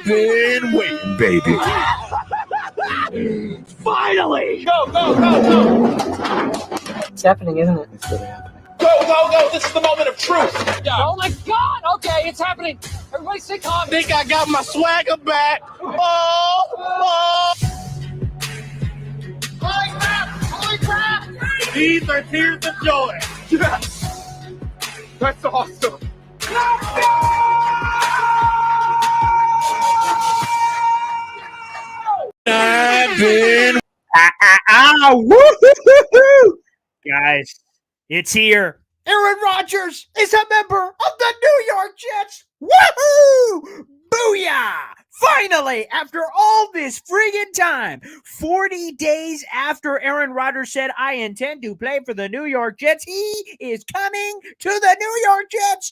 been waiting, baby. Finally! Go, go, go, go! It's happening, isn't it? It's really happening. Go, go, go! This is the moment of truth! Yeah. Oh my God! Okay, it's happening. Everybody stay calm. I think I got my swagger back. Oh! Holy crap! Holy crap! These are tears of joy. Yes! That's awesome! I've been Woo-hoo-hoo-hoo! Guys, it's here. Aaron Rodgers is a member of the New York Jets. Woohoo! Booyah! Finally, after all this friggin' time, 40 days after Aaron Rodgers said, I intend to play for the New York Jets, he is coming to the New York Jets.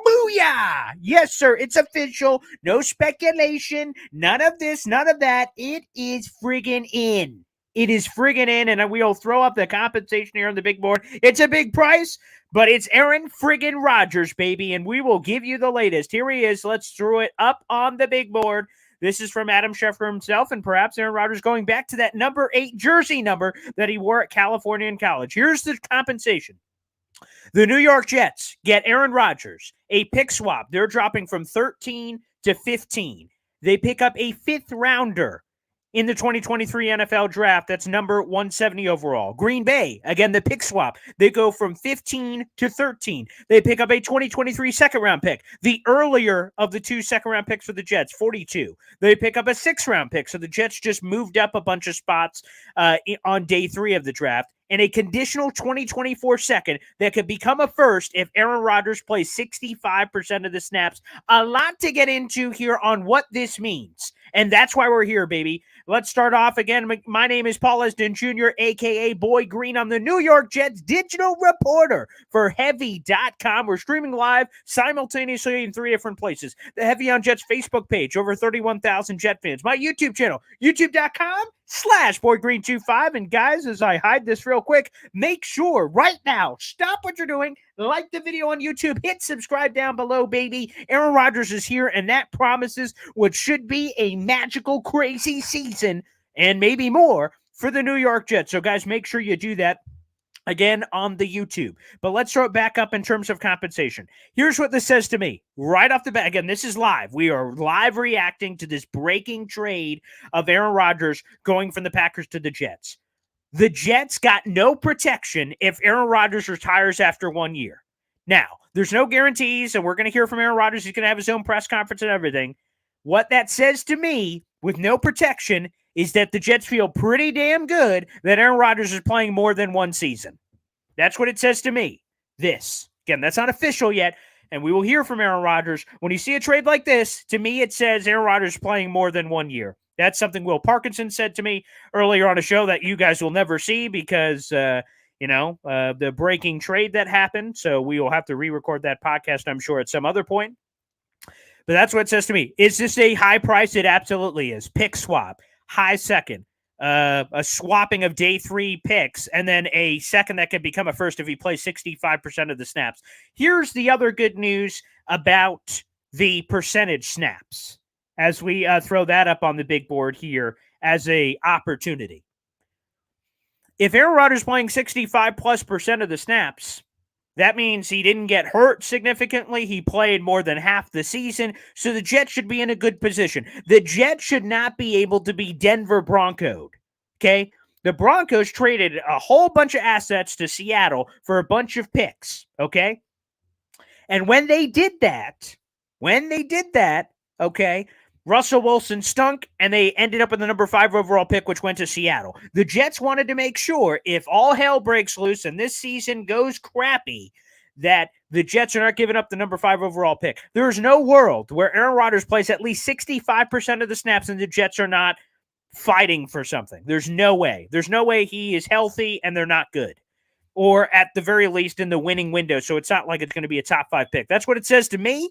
Booyah! Yes, sir, it's official. No speculation. None of this, none of that. It is friggin' in. It is friggin' in, and we'll throw up the compensation here on the big board. It's a big price, but it's Aaron friggin' Rodgers, baby, and we will give you the latest. Here he is. Let's throw it up on the big board. This is from Adam Schefter himself, and perhaps Aaron Rodgers going back to that number 8 jersey number that he wore at California in college. Here's the compensation. The New York Jets get Aaron Rodgers, a pick swap. They're dropping from 13 to 15. They pick up a 5th rounder in the 2023 NFL draft. That's number 170 overall. Green Bay, again, the pick swap. They go from 15 to 13. They pick up a 2023 second-round pick, the earlier of the 2 second-round picks for the Jets, 42. They pick up a 6th-round pick, so the Jets just moved up a bunch of spots on day 3 of the draft, and a conditional 2024 second that could become a first if Aaron Rodgers plays 65% of the snaps. A lot to get into here on what this means, and that's why we're here, baby. Let's start off again. My name is Paul Esden Jr., a.k.a. Boy Green. I'm the New York Jets digital reporter for Heavy.com. We're streaming live simultaneously in 3 different places. The Heavy on Jets Facebook page, over 31,000 Jet fans. My YouTube channel, youtube.com/BoyGreen25. And guys, as I hide this real quick, make sure right now, stop what you're doing, like the video on YouTube, hit subscribe down below, baby. Aaron Rodgers is here, and that promises what should be a magical, crazy season, and maybe more, for the New York Jets. So, guys, make sure you do that again on the YouTube. But let's throw it back up in terms of compensation. Here's what this says to me right off the bat. Again, this is live. We are live reacting to this breaking trade of Aaron Rodgers going from the Packers to the Jets. The Jets got no protection if Aaron Rodgers retires after 1 year. Now, there's no guarantees, and we're going to hear from Aaron Rodgers. He's going to have his own press conference and everything. What that says to me, with no protection, is that the Jets feel pretty damn good that Aaron Rodgers is playing more than 1 season. That's what it says to me. This. Again, that's not official yet, and we will hear from Aaron Rodgers. When you see a trade like this, to me it says Aaron Rodgers is playing more than 1 year. That's something Will Parkinson said to me earlier on a show that you guys will never see because, the breaking trade that happened. So we will have to re-record that podcast, I'm sure, at some other point. But that's what it says to me. Is this a high price? It absolutely is. Pick swap, high second, a swapping of day 3 picks, and then a second that could become a first if he plays 65% of the snaps. Here's the other good news about the percentage snaps, as we throw that up on the big board here as a opportunity. If Aaron Rodgers is playing 65+% of the snaps, that means he didn't get hurt significantly. He played more than half the season, so the Jets should be in a good position. The Jets should not be able to be Denver Broncoed, okay? The Broncos traded a whole bunch of assets to Seattle for a bunch of picks, okay? And when they did that, okay, Russell Wilson stunk, and they ended up with the number 5 overall pick, which went to Seattle. The Jets wanted to make sure if all hell breaks loose and this season goes crappy, that the Jets are not giving up the number 5 overall pick. There's no world where Aaron Rodgers plays at least 65% of the snaps and the Jets are not fighting for something. There's no way. There's no way he is healthy and they're not good. Or at the very least in the winning window, so it's not like it's going to be a top 5 pick. That's what it says to me.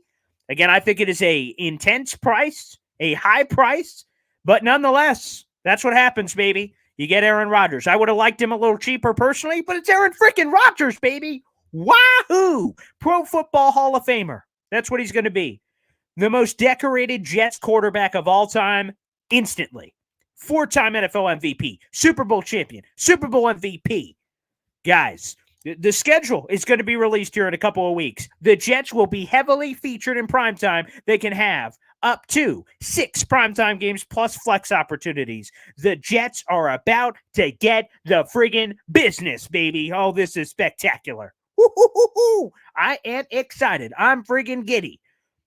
Again, I think it is a intense price, a high price, but nonetheless, that's what happens, baby. You get Aaron Rodgers. I would have liked him a little cheaper personally, but it's Aaron freaking Rodgers, baby. Wahoo! Pro Football Hall of Famer. That's what he's going to be. the most decorated Jets quarterback of all time instantly. 4-time NFL MVP, Super Bowl champion, Super Bowl MVP. Guys, the schedule is going to be released here in a couple of weeks. The Jets will be heavily featured in primetime. They can have up to 6 primetime games plus flex opportunities. The Jets are about to get the friggin' business, baby. Oh, this is spectacular. Woo-hoo-hoo-hoo. I am excited. I'm friggin' giddy.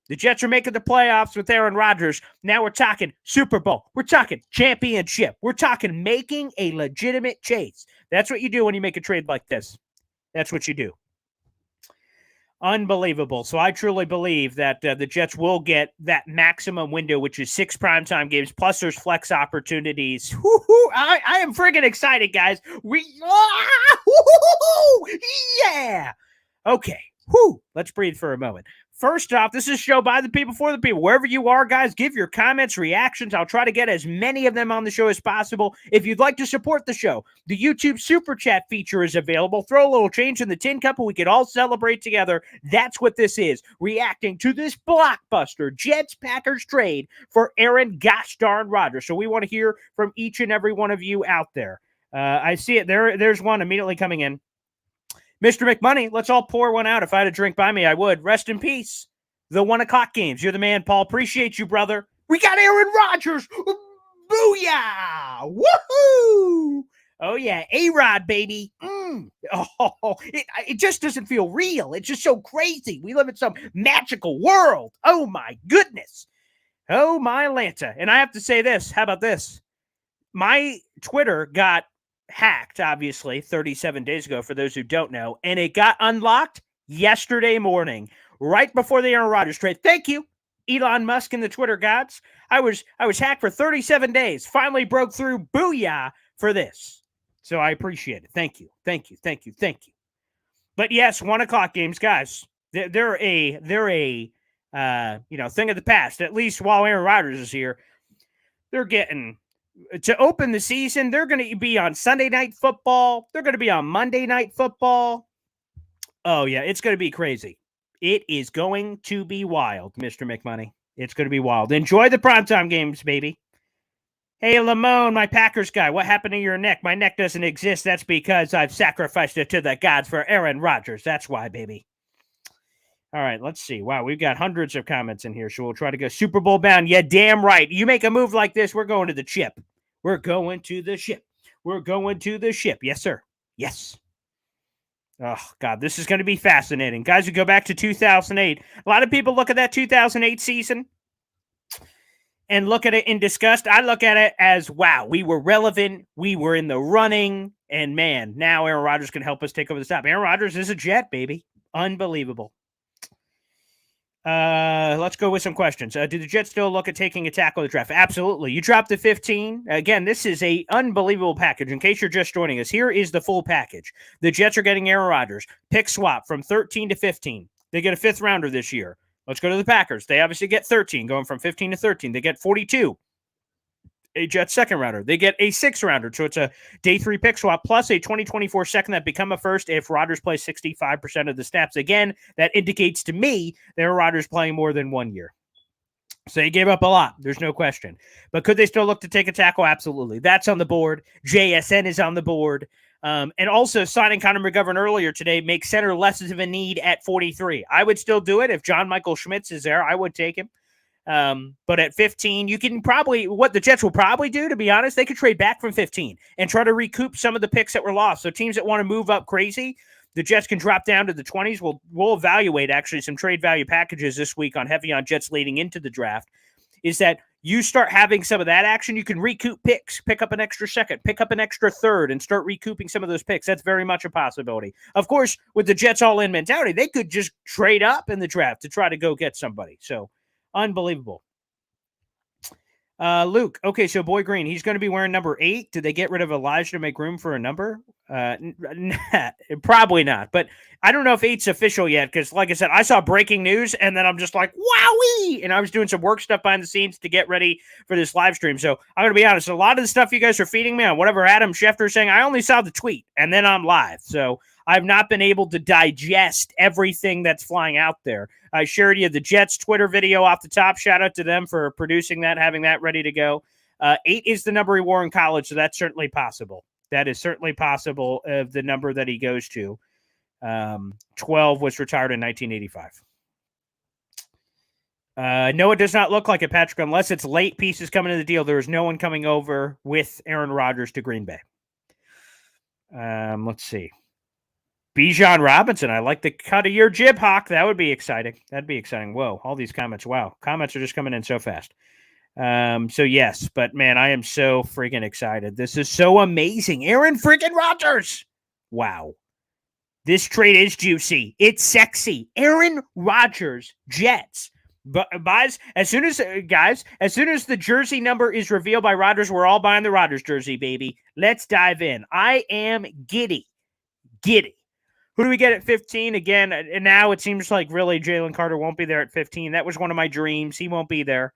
The Jets are making the playoffs with Aaron Rodgers. Now we're talking Super Bowl. We're talking championship. We're talking making a legitimate chase. That's what you do when you make a trade like this. That's what you do. Unbelievable. So I truly believe that the Jets will get that maximum window, which is 6 primetime games, plus there's flex opportunities. I am friggin' excited, guys. Yeah. Okay. Let's breathe for a moment. First off, this is a show by the people for the people. Wherever you are, guys, give your comments, reactions. I'll try to get as many of them on the show as possible. If you'd like to support the show, the YouTube Super Chat feature is available. Throw a little change in the tin cup and we can all celebrate together. That's what this is, reacting to this blockbuster Jets-Packers trade for Aaron gosh darn Rodgers. So we want to hear from each and every one of you out there. I see it. There's one immediately coming in. Mr. McMoney, let's all pour one out. If I had a drink by me, I would. Rest in peace. The 1 o'clock games. You're the man, Paul. Appreciate you, brother. We got Aaron Rodgers. Booyah. Woohoo. Oh, yeah. A-Rod, baby. Oh, it just doesn't feel real. It's just so crazy. We live in some magical world. Oh, my goodness. Oh, my Lanta. And I have to say this. How about this? My Twitter got hacked, obviously, 37 days ago, for those who don't know, and it got unlocked yesterday morning, right before the Aaron Rodgers trade. Thank you, Elon Musk and the Twitter gods. I was hacked for 37 days, finally broke through. Booyah for this. So I appreciate it. Thank you. But yes, 1 o'clock games, guys. They're a thing of the past. At least while Aaron Rodgers is here, they're getting. To open the season, they're going to be on Sunday Night Football. They're going to be on Monday Night Football. Oh, yeah, it's going to be crazy. It is going to be wild, Mr. McMoney. It's going to be wild. Enjoy the primetime games, baby. Hey, Lamone, my Packers guy, what happened to your neck? My neck doesn't exist. That's because I've sacrificed it to the gods for Aaron Rodgers. That's why, baby. All right, let's see. Wow, we've got hundreds of comments in here, so we'll try to go Super Bowl bound. Yeah, damn right. You make a move like this, we're going to the chip. We're going to the ship. We're going to the ship. Yes, sir. Yes. Oh, God, this is going to be fascinating. Guys, we go back to 2008. A lot of people look at that 2008 season and look at it in disgust. I look at it as, wow, we were relevant. We were in the running. And, man, now Aaron Rodgers can help us take over the top. Aaron Rodgers is a Jet, baby. Unbelievable. Let's go with some questions. Do the Jets still look at taking a tackle in the draft? Absolutely. You dropped to 15. Again, this is a unbelievable package. In case you're just joining us, here is the full package. The Jets are getting Aaron Rodgers. Pick swap from 13 to 15. They get a 5th rounder this year. Let's go to the Packers. They obviously get 13, going from 15 to 13. They get 42. A Jets 2nd rounder. They get a 6th rounder. So it's a day 3 pick swap plus a 2024 second that become a first if Rodgers plays 65% of the snaps. Again, that indicates to me that Rodgers playing more than 1 year. So they gave up a lot. There's no question. But could they still look to take a tackle? Absolutely. That's on the board. JSN is on the board. And also signing Connor McGovern earlier today makes center less of a need at 43. I would still do it. If John Michael Schmitz is there, I would take him. But at 15, you can probably, what the Jets will probably do, to be honest, they could trade back from 15 and try to recoup some of the picks that were lost. So teams that want to move up crazy, the Jets can drop down to the 20s. We'll evaluate actually some trade value packages this week on Heavy on Jets leading into the draft. Is that you start having some of that action, you can recoup picks, pick up an extra second, pick up an extra third, and start recouping some of those picks. That's very much a possibility. Of course, with the Jets all-in mentality, they could just trade up in the draft to try to go get somebody. So, unbelievable. Luke, okay, so Boy Green, he's going to be wearing number 8. Did they get rid of Elijah to make room for a number? Probably not, but I don't know if 8's official yet, because like I said, I saw breaking news, and then I'm just like, wowee! And I was doing some work stuff behind the scenes to get ready for this live stream, so I'm going to be honest, a lot of the stuff you guys are feeding me on whatever Adam Schefter is saying, I only saw the tweet, and then I'm live, so I've not been able to digest everything that's flying out there. I shared you the Jets Twitter video off the top. Shout out to them for producing that, having that ready to go. 8 is the number he wore in college, so that's certainly possible. That is certainly possible of the number that he goes to. 12 was retired in 1985. No, it does not look like it, Patrick, unless it's late pieces coming to the deal. There is no one coming over with Aaron Rodgers to Green Bay. Let's see. Bijan Robinson. I like the cut of your jib, Hawk. That would be exciting. That'd be exciting. Whoa, all these comments. Wow. Comments are just coming in so fast. So yes, but man, I am so freaking excited. This is so amazing. Aaron freaking Rodgers. Wow. This trade is juicy. It's sexy. Aaron Rodgers, Jets. But buys as soon as the jersey number is revealed by Rodgers, we're all buying the Rodgers jersey, baby. Let's dive in. I am giddy. Who do we get at 15? Again, and now it seems like really Jalen Carter won't be there at 15. That was one of my dreams. He won't be there.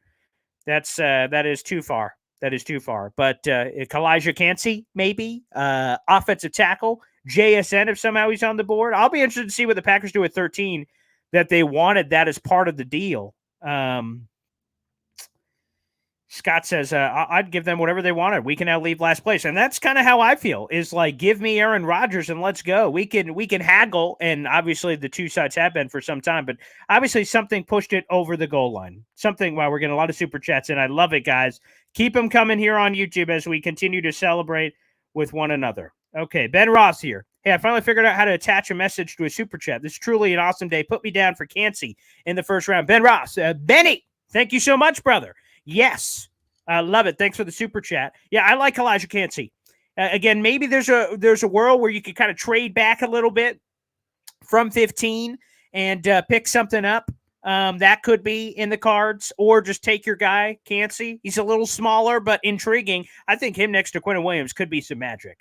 That is too far. That is too far. But Kalijah Cansey, maybe. Offensive tackle. JSN, if somehow he's on the board. I'll be interested to see what the Packers do at 13, that they wanted that as part of the deal. Scott says, I'd give them whatever they wanted. We can now leave last place. And that's kind of how I feel, is like, give me Aaron Rodgers and let's go. We can haggle. And obviously the two sides have been for some time, but obviously something pushed it over the goal line. Wow, we're getting a lot of super chats and I love it, guys. Keep them coming here on YouTube as we continue to celebrate with one another. Okay, Ben Ross here. Hey, I finally figured out how to attach a message to a super chat. This is truly an awesome day. Put me down for Cansey in the first round. Ben Ross, Benny, thank you so much, brother. Yes, I love it. Thanks for the super chat. Yeah, I like Kalijah Cansey. Again, maybe there's a world where you could kind of trade back a little bit from 15 and pick something up. That could be in the cards, or just take your guy, Cansey. He's a little smaller, but intriguing. I think him next to Quentin Williams could be some magic.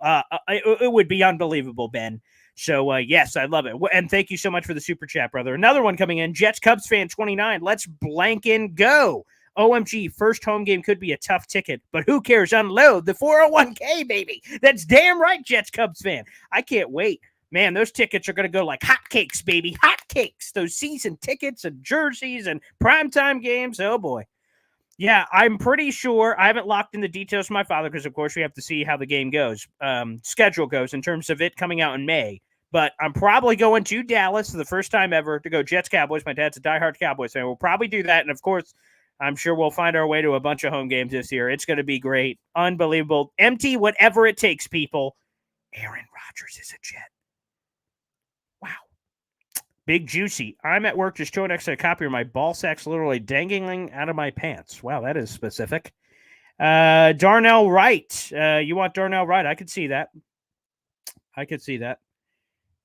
It would be unbelievable, Ben. So, yes, I love it. And thank you so much for the super chat, brother. Another one coming in. Jets Cubs fan 29. Let's blank and go. OMG, first home game could be a tough ticket, but who cares? Unload the 401k, baby. That's damn right, Jets Cubs fan. I can't wait. Man, those tickets are going to go like hotcakes, baby. Hotcakes. Those season tickets and jerseys and primetime games. Oh, boy. Yeah, I'm pretty sure. I haven't locked in the details for my father because, of course, we have to see how the game goes, schedule goes in terms of it coming out in May. But I'm probably going to Dallas for the first time ever to go Jets-Cowboys. My dad's a diehard Cowboys fan. We'll probably do that. And, of course, I'm sure we'll find our way to a bunch of home games this year. It's going to be great. Unbelievable. Empty whatever it takes, people. Aaron Rodgers is a Jet. Wow. Big Juicy. I'm at work just showing next to a copy of my ball sacks literally dangling out of my pants. Wow, that is specific. Darnell Wright. You want Darnell Wright? I could see that.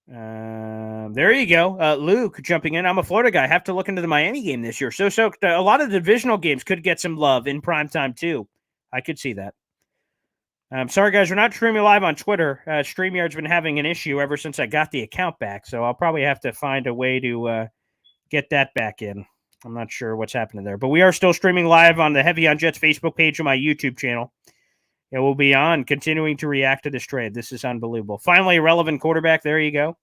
There you go. Luke jumping in. I'm a Florida guy. Have to look into the Miami game this year. So a lot of the divisional games could get some love in primetime too. I could see that. Sorry, guys, we're not streaming live on Twitter. StreamYard's been having an issue ever since I got the account back, so I'll probably have to find a way to get that back in. I'm not sure what's happening there. But we are still streaming live on the Heavy on Jets Facebook page and my YouTube channel. It will be on, continuing to react to this trade. This is unbelievable. Finally, a relevant quarterback. There you go.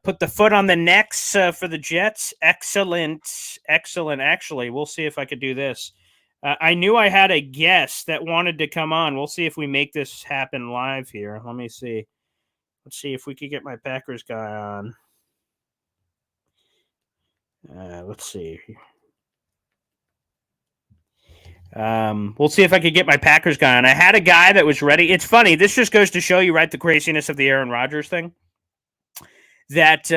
Put the foot on the necks for the Jets. Excellent. Actually, we'll see if I could do this. I knew I had a guest that wanted to come on. We'll see if we make this happen live here. Let me see. Let's see if we could get my Packers guy on. Let's see. We'll see if I could get my Packers guy on. I had a guy that was ready. It's funny. This just goes to show you, right, the craziness of the Aaron Rodgers thing. That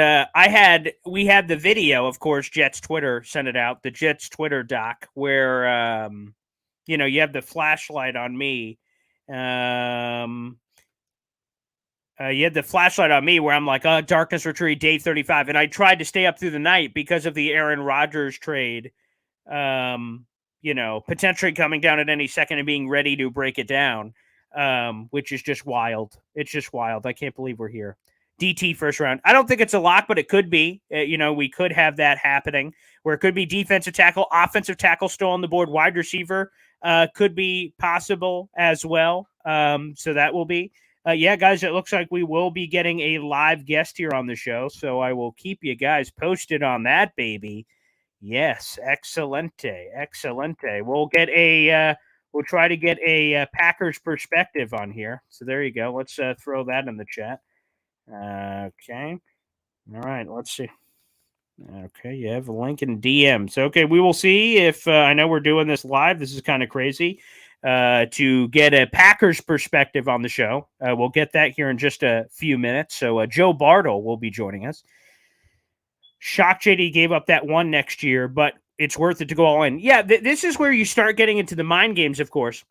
we had the video, of course, Jets Twitter sent it out, the Jets Twitter doc, where, you have the flashlight on me. You had the flashlight on me where I'm like, darkness retreat, day 35. And I tried to stay up through the night because of the Aaron Rodgers trade, potentially coming down at any second and being ready to break it down, which is just wild. It's just wild. I can't believe we're here. DT first round. I don't think it's a lock, but it could be. We could have that happening where it could be defensive tackle, offensive tackle still on the board, wide receiver could be possible as well. So that will be. Yeah, guys, it looks like we will be getting a live guest here on the show, so I will keep you guys posted on that, baby. Yes, excelente, excelente. We'll try to get a Packers perspective on here. So there you go. Let's throw that in the chat. Okay. All right. Let's see. Okay, you have a link in DMs. Okay, we will see if I know we're doing this live. This is kind of crazy to get a Packers perspective on the show. We'll get that here in just a few minutes. So Joe Bartle will be joining us. Shock JD gave up that one next year, but it's worth it to go all in. Yeah, this is where you start getting into the mind games, of course.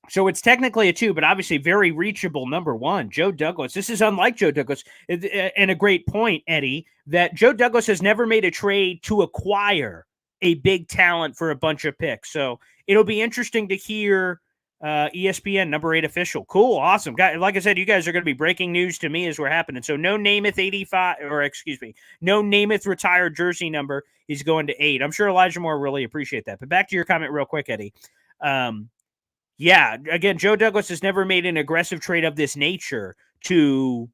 So it's technically a 2, but obviously very reachable number 1. Joe Douglas. This is unlike Joe Douglas. And a great point, Eddie, that Joe Douglas has never made a trade to acquire a big talent for a bunch of picks. So it'll be interesting to hear ESPN number 8 official. Cool. Awesome. Like I said, you guys are going to be breaking news to me as we're happening. So no Namath 85, or excuse me, no Namath retired jersey number is going to 8. I'm sure Elijah Moore really appreciate that. But back to your comment real quick, Eddie. Yeah, again, Joe Douglas has never made an aggressive trade of this nature to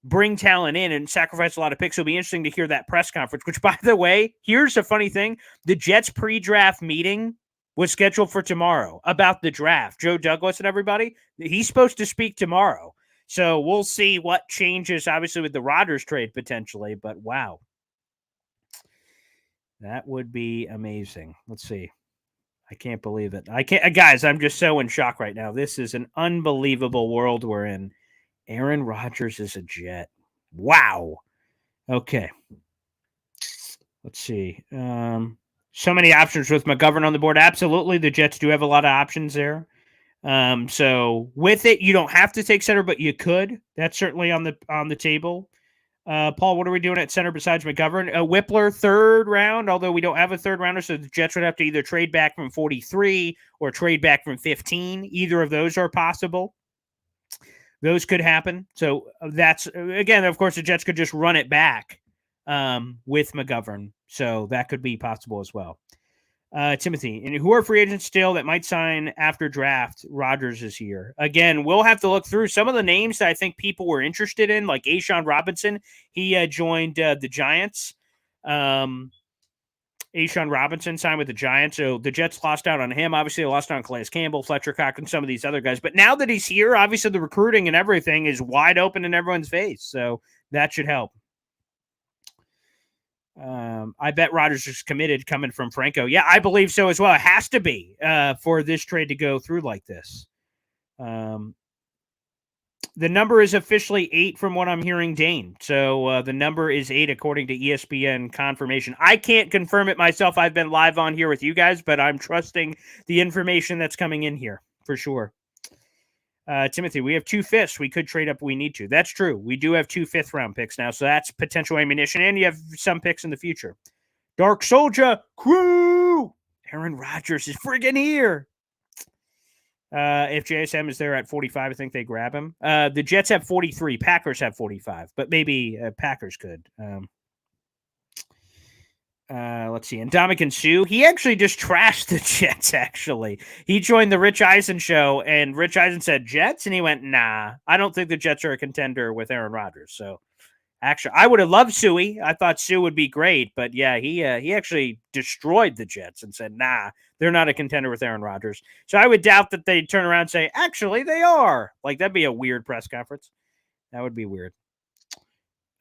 bring talent in and sacrifice a lot of picks. It'll be interesting to hear that press conference, which, by the way, here's a funny thing. The Jets pre-draft meeting was scheduled for tomorrow about the draft. Joe Douglas and everybody, he's supposed to speak tomorrow. So we'll see what changes, obviously, with the Rodgers trade potentially. But, wow. That would be amazing. Let's see. I can't believe it. I can't, guys. I'm just so in shock right now. This is an unbelievable world we're in. Aaron Rodgers is a Jet. Wow. Okay. Let's see. So many options with McGovern on the board. Absolutely, the Jets do have a lot of options there. So with it, you don't have to take center, but you could. That's certainly on the table. Paul, what are we doing at center besides McGovern? Whippler, 3rd round, although we don't have a 3rd rounder, so the Jets would have to either trade back from 43 or trade back from 15. Either of those are possible. Those could happen. So that's, again, of course, the Jets could just run it back with McGovern. So that could be possible as well. Timothy, and who are free agents still that might sign after draft? Rodgers is here. Again, we'll have to look through some of the names that I think people were interested in, like A'Shawn Robinson. He joined the Giants. A'Shawn Robinson signed with the Giants, so the Jets lost out on him. Obviously, they lost out on Calais Campbell, Fletcher Cox, and some of these other guys. But now that he's here, obviously the recruiting and everything is wide open in everyone's face, so that should help. I bet Rodgers is committed coming from Franco. Yeah, I believe so as well. It has to be for this trade to go through like this. The number is officially 8 from what I'm hearing, Dane. So the number is 8 according to ESPN confirmation. I can't confirm it myself. I've been live on here with you guys, but I'm trusting the information that's coming in here for sure. Timothy, we have 2 5ths. We could trade up if we need to. That's true. We do have 2 5th round picks now, so that's potential ammunition, and you have some picks in the future. Dark Soldier, crew! Aaron Rodgers is friggin' here. If JSM is there at 45, I think they grab him. The Jets have 43. Packers have 45, but maybe Packers could. Let's see. And Ndamukong Suh, he actually just trashed the Jets, actually. He joined the Rich Eisen show, and Rich Eisen said, Jets? And he went, nah, I don't think the Jets are a contender with Aaron Rodgers. So, actually, I would have loved Suey. I thought Suh would be great. But, yeah, he actually destroyed the Jets and said, nah, they're not a contender with Aaron Rodgers. So, I would doubt that they'd turn around and say, actually, they are. Like, that'd be a weird press conference. That would be weird.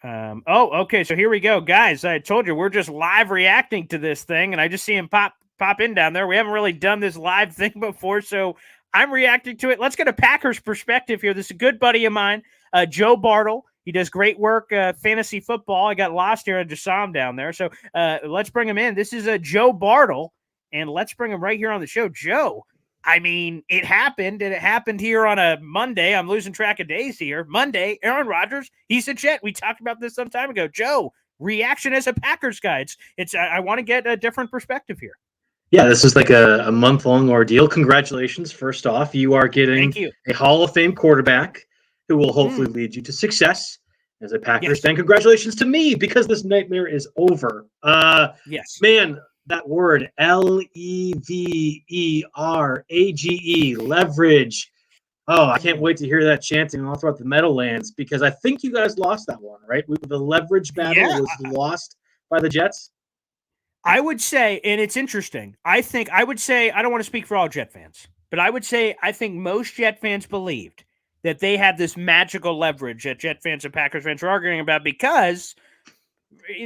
Okay. So here we go, guys. I told you we're just live reacting to this thing, and I just see him pop in down there. We haven't really done this live thing before, so I'm reacting to it. Let's get a Packers perspective here. This is a good buddy of mine, Joe Bartle. He does great work, fantasy football. I got lost here. I just saw him down there. So let's bring him in. This is Joe Bartle, and let's bring him right here on the show. Joe, I mean, it happened, and it happened here on a Monday. I'm losing track of days here. Monday, Aaron Rodgers, he's a Jet. We talked about this some time ago. Joe, reaction as a Packers guy. I want to get a different perspective here. Yeah, this is like a month-long ordeal. Congratulations, first off. You are getting a Hall of Fame quarterback who will hopefully lead you to success as a Packers fan. Congratulations to me, because this nightmare is over. Yes. Man, that word, Leverage. Oh, I can't wait to hear that chanting all throughout the Meadowlands because I think you guys lost that one, right? The leverage battle was lost by the Jets. I would say, and it's interesting, I would say, I don't want to speak for all Jet fans, but I would say I think most Jet fans believed that they had this magical leverage that Jet fans and Packers fans were arguing about because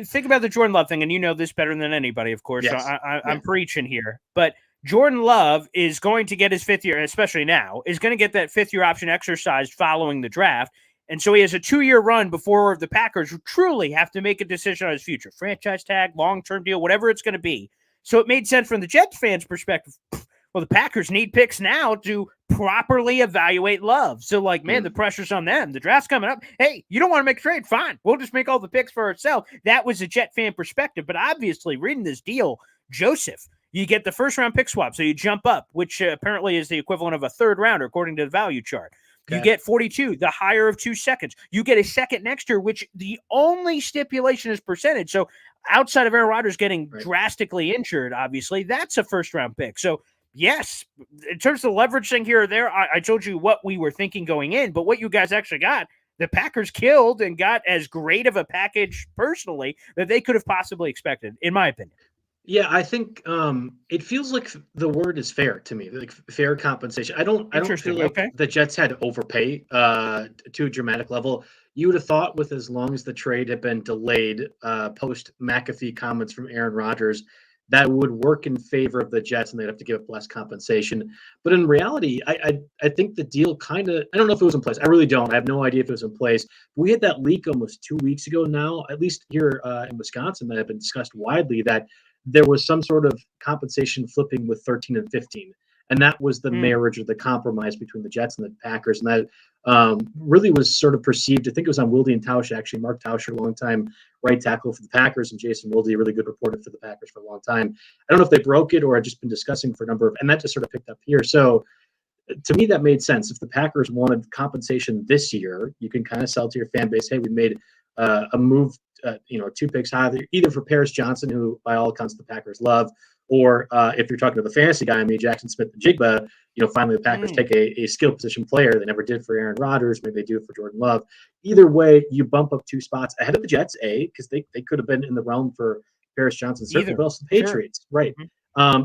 think about the Jordan Love thing, and you know this better than anybody, of course. Yes. So I'm preaching here, but Jordan Love is going to get his 5th year, especially now, is going to get that 5th year option exercised following the draft. And so he has a 2-year run before the Packers truly have to make a decision on his future. Franchise tag, long-term deal, whatever it's going to be. So it made sense from the Jets fans' perspective. Well, the Packers need picks now to properly evaluate Love. So, like, man, the pressure's on them. The draft's coming up. Hey, you don't want to make a trade? Fine. We'll just make all the picks for ourselves. That was a Jet fan perspective. But obviously, reading this deal, Joseph, you get the first-round pick swap, so you jump up, which apparently is the equivalent of a third rounder, according to the value chart. Okay. You get 42, the higher of 2 seconds. You get a second next year, which the only stipulation is percentage. So outside of Aaron Rodgers getting drastically injured, obviously, that's a first-round pick. So, yes, in terms of the leverage thing here or there, I told you what we were thinking going in, but what you guys actually got, the Packers killed and got as great of a package personally that they could have possibly expected, in my opinion. Yeah, I think it feels like the word is fair to me, like fair compensation. I don't feel like the Jets had to overpay to a dramatic level. You would have thought with as long as the trade had been delayed post McAfee comments from Aaron Rodgers, that would work in favor of the Jets and they'd have to give up less compensation. But in reality, I think the deal kind of, I don't know if it was in place. I really don't. I have no idea if it was in place. We had that leak almost 2 weeks ago now, at least here in Wisconsin, that had been discussed widely, that there was some sort of compensation flipping with 13 and 15. And that was the marriage or the compromise between the Jets and the Packers. And that really was sort of perceived, I think it was on Wilde and Tausch, actually. Mark Tauscher, longtime right tackle for the Packers, and Jason Wilde, a really good reporter for the Packers for a long time. I don't know if they broke it or had just been discussing for a number of, and that just sort of picked up here. So to me, that made sense. If the Packers wanted compensation this year, you can kind of sell to your fan base, hey, we made a move, 2 picks high, either for Paris Johnson, who by all accounts the Packers love, or if you're talking to the fantasy guy, I mean, Jackson Smith-Njigba, finally the Packers take a skill position player they never did for Aaron Rodgers. Maybe they do it for Jordan Love. Either way, you bump up 2 spots ahead of the Jets, because they could have been in the realm for Paris Johnson, certainly, but also the Patriots, right?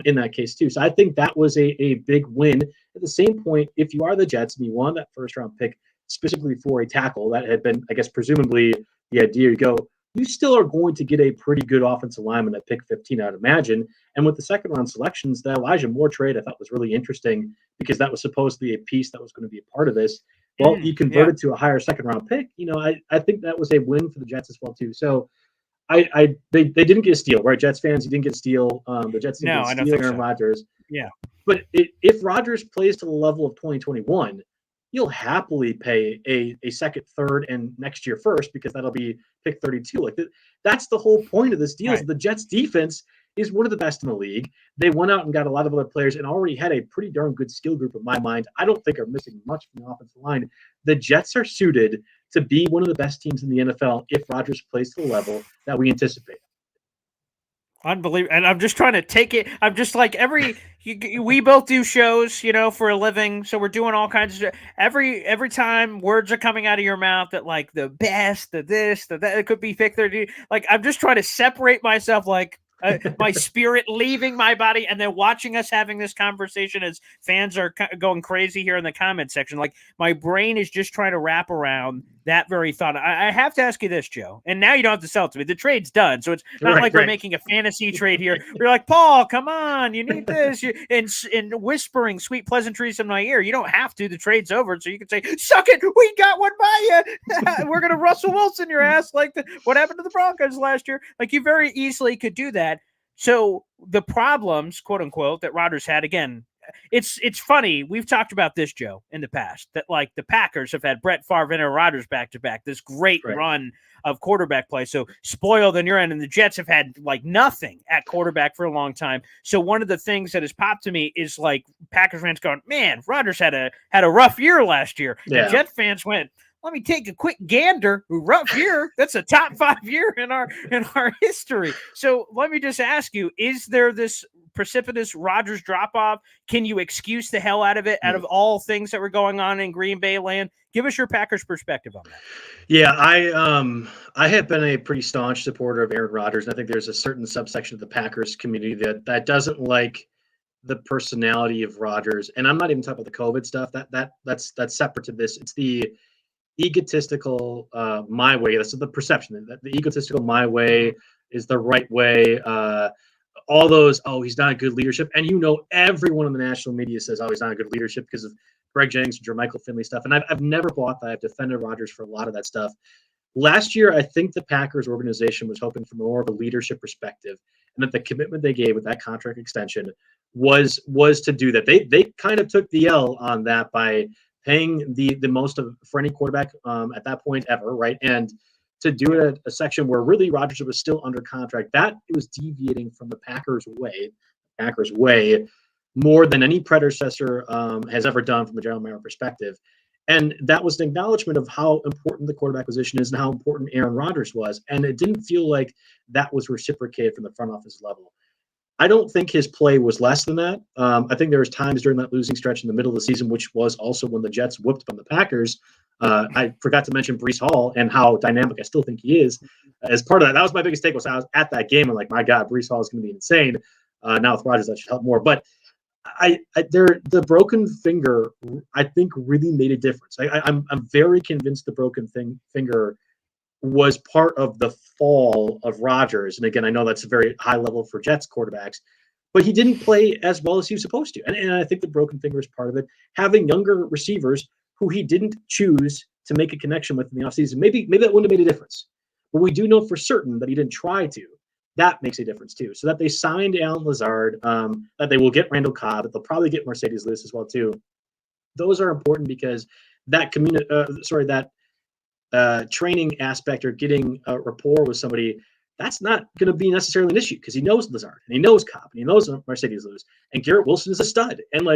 In that case, too. So I think that was a big win. At the same point, if you are the Jets and you won that first-round pick specifically for a tackle, that had been, I guess, presumably the idea, you still are going to get a pretty good offensive lineman at pick 15, I'd imagine. And with the second-round selections, the Elijah Moore trade I thought was really interesting because that was supposed to be a piece that was going to be a part of this. Well, you converted to a higher second-round pick. I think that was a win for the Jets as well, too. So they didn't get a steal, right? Jets fans, you didn't get a steal. The Jets didn't get a steal Aaron Rodgers. Yeah. But if Rodgers plays to the level of 2021, you'll happily pay a second, third, and next year first because that'll be pick 32. That's the whole point of this deal. Right. Is the Jets defense is one of the best in the league. They went out and got a lot of other players and already had a pretty darn good skill group in my mind. I don't think are missing much from the offensive line. The Jets are suited to be one of the best teams in the NFL if Rodgers plays to the level that we anticipate. Unbelievable. And I'm just trying to take it. I'm just like we both do shows, for a living. So we're doing all kinds of every time words are coming out of your mouth that like the best, the this, the that, it could be pick 30. Like I'm just trying to separate myself, like my spirit leaving my body and then watching us having this conversation as fans are going crazy here in the comment section. Like my brain is just trying to wrap around that very thought. I have to ask you this, Joe, and now you don't have to sell it to me. The trade's done. So it's not like we're making a fantasy trade here. You're like, Paul, come on, you need this. And whispering sweet pleasantries in my ear. You don't have to. The trade's over. So you can say, suck it. We got one by you. We're going to Russell Wilson your ass like what happened to the Broncos last year. Like you very easily could do that. So the problems, quote unquote, that Rodgers had, again, it's funny. We've talked about this, Joe, in the past, that like the Packers have had Brett Favre and Aaron Rodgers back to back, this great run of quarterback play. So spoiled on your end, and the Jets have had like nothing at quarterback for a long time. So one of the things that has popped to me is like Packers fans going, man, Rodgers had a rough year last year. Yeah. And Jet fans went, let me take a quick gander. Rough year. That's a top 5 year in our history. So let me just ask you, is there this precipitous Rodgers drop-off? Can you excuse the hell out of it, out of all things that were going on in Green Bay land? Give us your Packers perspective on that. Yeah, I have been a pretty staunch supporter of Aaron Rodgers, and I think there's a certain subsection of the Packers community that doesn't like the personality of Rodgers. And I'm not even talking about the COVID stuff. That's separate to this. It's the egotistical my way. That's the perception that the egotistical my way is the right way. All those, he's not a good leadership. And everyone in the national media says, he's not a good leadership because of Greg Jennings and Jermichael Finley stuff. And I've never bought that. I've defended Rodgers for a lot of that stuff. Last year, I think the Packers organization was hoping for more of a leadership perspective, and that the commitment they gave with that contract extension was to do that. They kind of took the L on that by paying the most for any quarterback at that point ever, right? And to do it at a section where really Rodgers was still under contract, that it was deviating from the Packers way more than any predecessor has ever done from a general manager perspective. And that was an acknowledgement of how important the quarterback position is and how important Aaron Rodgers was. And it didn't feel like that was reciprocated from the front office level. I don't think his play was less than that. I think there was times during that losing stretch in the middle of the season, which was also when the Jets whooped on the Packers. I forgot to mention Breece Hall and how dynamic I still think he is as part of that. That was my biggest take. Was I was at that game and like, my God, Breece Hall is going to be insane. Now with Rodgers, that should help more. But the broken finger, I think, really made a difference. I'm very convinced the broken finger was part of the fall of Rodgers. And again, I know that's a very high level for Jets quarterbacks, but he didn't play as well as he was supposed to. And I think the broken finger is part of it. Having younger receivers who he didn't choose to make a connection with in the offseason, maybe that wouldn't have made a difference. But we do know for certain that he didn't try to. That makes a difference too. So that they signed Alan Lazard, that they will get Randall Cobb, that they'll probably get Mercedes Lewis as well too. Those are important because that training aspect or getting a rapport with somebody, that's not going to be necessarily an issue because he knows Lazard and he knows Cobb and he knows Mercedes Lewis, and Garrett Wilson is a stud. And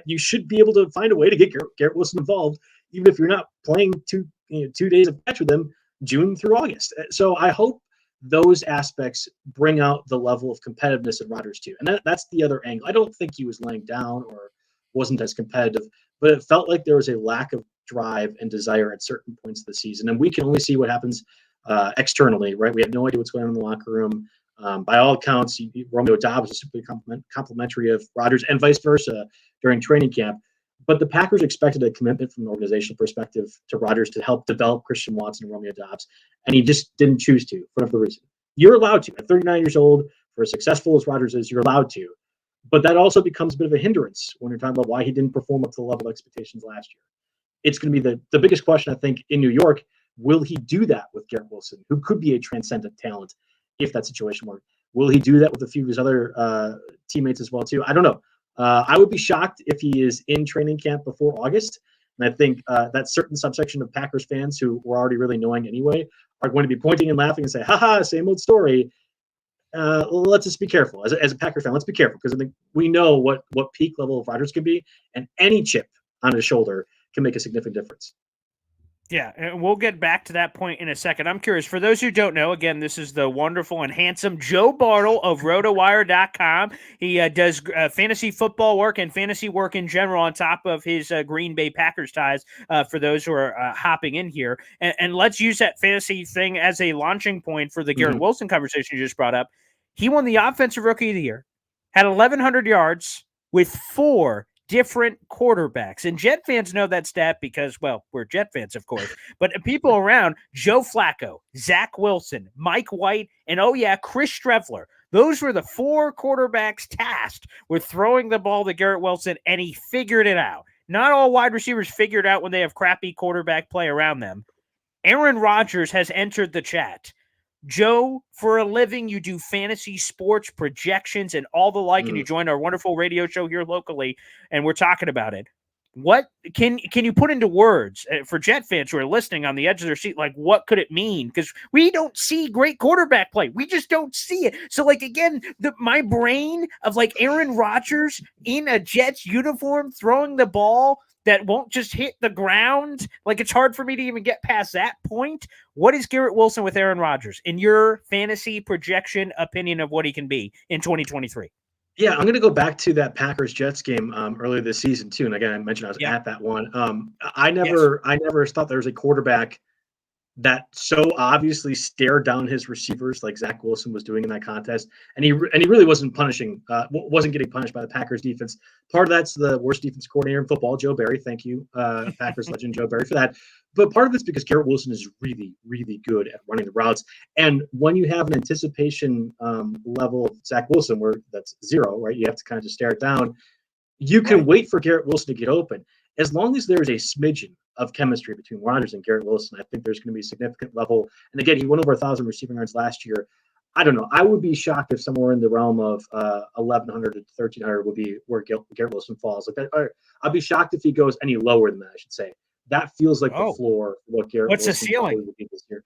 you should be able to find a way to get Garrett Wilson involved, even if you're not playing 2 days of match with him June through August. So I hope those aspects bring out the level of competitiveness in Rodgers too. And that's the other angle. I don't think he was laying down or wasn't as competitive, but it felt like there was a lack of drive and desire at certain points of the season. And we can only see what happens externally, right? We have no idea what's going on in the locker room. By all accounts, Romeo Doubs was simply complimentary of Rodgers and vice versa during training camp. But the Packers expected a commitment from an organizational perspective to Rodgers to help develop Christian Watson and Romeo Doubs, and he just didn't choose to for whatever reason. You're allowed to. At 39 years old, for as successful as Rodgers is, you're allowed to. But that also becomes a bit of a hindrance when you're talking about why he didn't perform up to the level of expectations last year. It's going to be the biggest question, I think, in New York. Will he do that with Garrett Wilson, who could be a transcendent talent if that situation worked? Will he do that with a few of his other teammates as well, too? I don't know. I would be shocked if he is in training camp before August. And I think that certain subsection of Packers fans who were already really annoying anyway are going to be pointing and laughing and say, haha, same old story. Let's just be careful. As a Packer fan, let's be careful because I think we know what peak level of Rodgers can be, and any chip on his shoulder can make a significant difference. Yeah, and we'll get back to that point in a second. I'm curious, for those who don't know, again, this is the wonderful and handsome Joe Bartle of RotoWire.com. He does fantasy football work and fantasy work in general on top of his Green Bay Packers ties for those who are hopping in here. And let's use that fantasy thing as a launching point for the Garrett Wilson conversation you just brought up. He won the Offensive Rookie of the Year, had 1,100 yards with 4 different quarterbacks. And Jet fans know that stat because, well, we're Jet fans, of course. But people around, Joe Flacco, Zach Wilson, Mike White, and Chris Strevler. Those were the 4 quarterbacks tasked with throwing the ball to Garrett Wilson, and he figured it out. Not all wide receivers figure it out when they have crappy quarterback play around them. Aaron Rodgers has entered the chat. Joe, for a living, you do fantasy sports projections and all the like, and you join our wonderful radio show here locally, and we're talking about it. What can you put into words for Jet fans who are listening on the edge of their seat? Like, what could it mean? Because we don't see great quarterback play. We just don't see it. So, again, my brain of Aaron Rodgers in a Jets uniform throwing the ball that won't just hit the ground. It's hard for me to even get past that point. What is Garrett Wilson with Aaron Rodgers in your fantasy projection opinion of what he can be in 2023? Yeah, I'm going to go back to that Packers Jets game earlier this season too. And again, I mentioned I was at that one. I never thought there was a quarterback that so obviously stared down his receivers like Zach Wilson was doing in that contest, and he really wasn't getting punished by the Packers defense. Part of that's the worst defense coordinator in football, Joe Barry. Thank you, Packers legend Joe Barry, for that. But part of it's because Garrett Wilson is really, really good at running the routes. And when you have an anticipation level of Zach Wilson, where that's 0, right? You have to kind of just stare it down. You can wait for Garrett Wilson to get open. As long as there's a smidgen of chemistry between Rodgers and Garrett Wilson, I think there's going to be a significant level. And again, he went over 1,000 receiving yards last year. I don't know. I would be shocked if somewhere in the realm of 1,100 to 1,300 would be where Garrett Wilson falls. Like that, or I'd be shocked if he goes any lower than that, I should say. That feels like the floor for what Garrett What's Wilson the ceiling would be this year.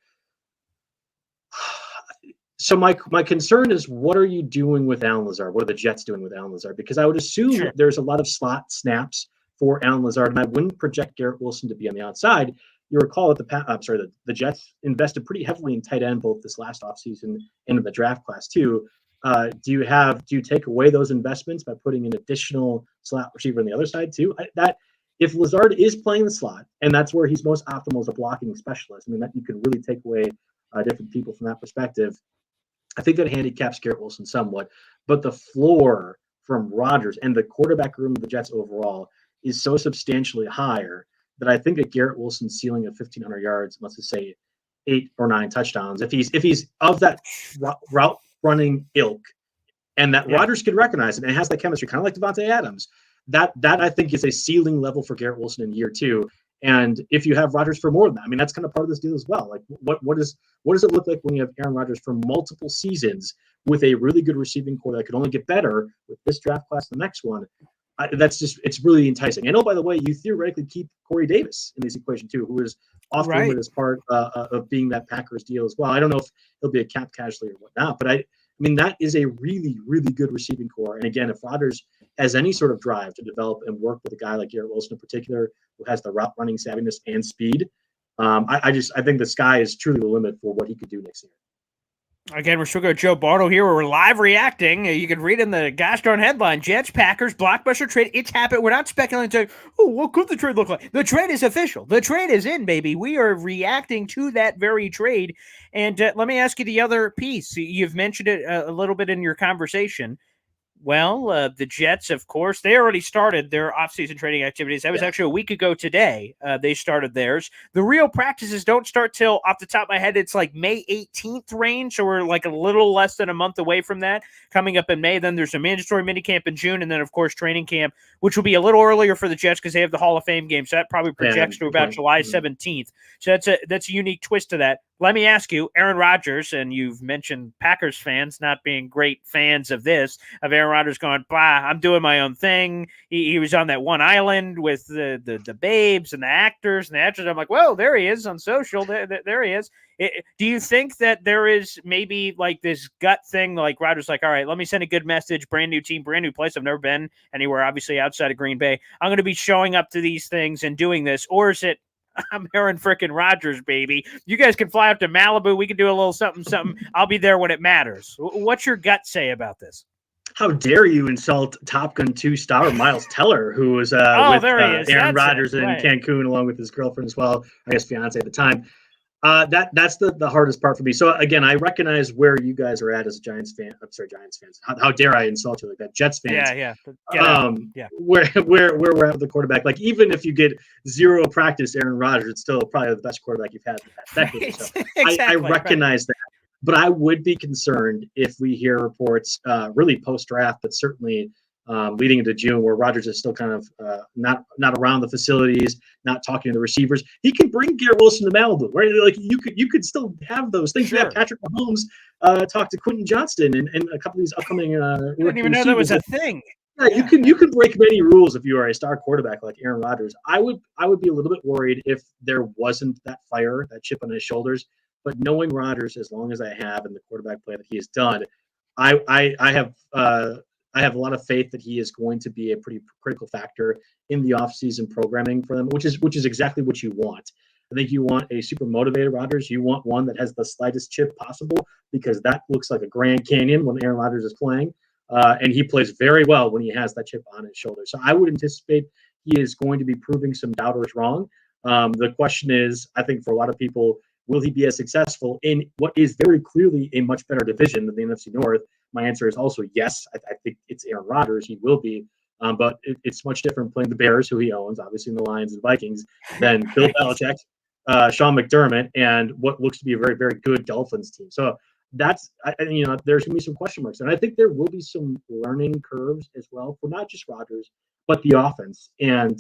So my concern is, what are you doing with Allen Lazard? What are the Jets doing with Allen Lazard? Because I would assume there's a lot of slot snaps for Allen Lazard, and I wouldn't project Garrett Wilson to be on the outside. You recall that the Jets invested pretty heavily in tight end both this last offseason and in the draft class too. Do you take away those investments by putting an additional slot receiver on the other side too? If Lazard is playing the slot, and that's where he's most optimal as a blocking specialist, I mean, that you can really take away different people from that perspective. I think that handicaps Garrett Wilson somewhat, but the floor from Rodgers and the quarterback room of the Jets overall is so substantially higher that I think that Garrett Wilson's ceiling of 1,500 yards, let's just say 8 or 9 touchdowns, if he's of that route running ilk, and that Rodgers could recognize it and has that chemistry, kind of like Devontae Adams, that I think is a ceiling level for Garrett Wilson in year 2. And if you have Rodgers for more than that, I mean, that's kind of part of this deal as well. Like, what does it look like when you have Aaron Rodgers for multiple seasons with a really good receiving core that could only get better with this draft class, the next one? It's really enticing. And by the way, you theoretically keep Corey Davis in this equation too, who is off the limit as part of being that Packers deal as well. I don't know if he'll be a cap casualty or whatnot, but I mean, that is a really, really good receiving core. And again, if Rodgers has any sort of drive to develop and work with a guy like Garrett Wilson in particular, who has the route running savviness and speed, I think the sky is truly the limit for what he could do next year. Again, we're still going to Joe Bartle here. We're live reacting. You can read in the gosh darn headline, Jets, Packers, blockbuster trade. It's happened. We're not speculating. What could the trade look like? The trade is official. The trade is in, baby. We are reacting to that very trade. And let me ask you the other piece. You've mentioned it a little bit in your conversation. Well, the Jets, of course, they already started their offseason training activities. That was actually a week ago today. They started theirs. The real practices don't start till, off the top of my head, it's like May 18th range. So we're like a little less than a month away from that coming up in May. Then there's a mandatory minicamp in June. And then, of course, training camp, which will be a little earlier for the Jets because they have the Hall of Fame game. So that probably projects to about July 17th. So that's a unique twist to that. Let me ask you, Aaron Rodgers, and you've mentioned Packers fans not being great fans of Aaron Rodgers going, blah, I'm doing my own thing. He was on that one island with the babes and the actors and the actors. I'm like, whoa, there he is on social. There he is. Do you think that there is maybe like this gut thing, like Rodgers, like, all right, let me send a good message, brand new team, brand new place. I've never been anywhere, obviously, outside of Green Bay. I'm going to be showing up to these things and doing this. Or is it, I'm Aaron frickin' Rodgers, baby. You guys can fly up to Malibu. We can do a little something. I'll be there when it matters. What's your gut say about this? How dare you insult Top Gun 2-star Miles Teller, who was with Aaron Rodgers in Cancun along with his girlfriend as well, I guess fiance at the time. That's the hardest part for me. So again, I recognize where you guys are at as a Giants fan. I'm sorry, Giants fans. How dare I insult you like that? Jets fans. Where we're at with the quarterback. Like, even if you get 0 practice, Aaron Rodgers, it's still probably the best quarterback you've had in the past decade. So exactly, I recognize that. But I would be concerned if we hear reports, really post-draft, but certainly leading into June, where Rodgers is still kind of not around the facilities, not talking to the receivers. He can bring Garrett Wilson to Malibu, right? Like, you could still have those things. Sure. You have Patrick Mahomes talk to Quentin Johnston and a couple of these upcoming. I didn't even know that was a thing. Yeah, you can break many rules if you are a star quarterback like Aaron Rodgers. I would be a little bit worried if there wasn't that fire, that chip on his shoulders. But knowing Rodgers as long as I have and the quarterback play that he has done, I have a lot of faith that he is going to be a pretty critical factor in the offseason programming for them, which is exactly what you want. I think you want a super motivated Rodgers. You want one that has the slightest chip possible, because that looks like a Grand Canyon when Aaron Rodgers is playing. and he plays very well when he has that chip on his shoulder. So I would anticipate he is going to be proving some doubters wrong. The question is, I think for a lot of people, will he be as successful in what is very clearly a much better division than the NFC North? My answer is also yes. I think it's Aaron Rodgers. He will be. But it's much different playing the Bears, who he owns, obviously in the Lions and Vikings, than Bill Belichick, Sean McDermott, and what looks to be a very, very good Dolphins team. So that's, there's going to be some question marks. And I think there will be some learning curves as well for not just Rodgers, but the offense and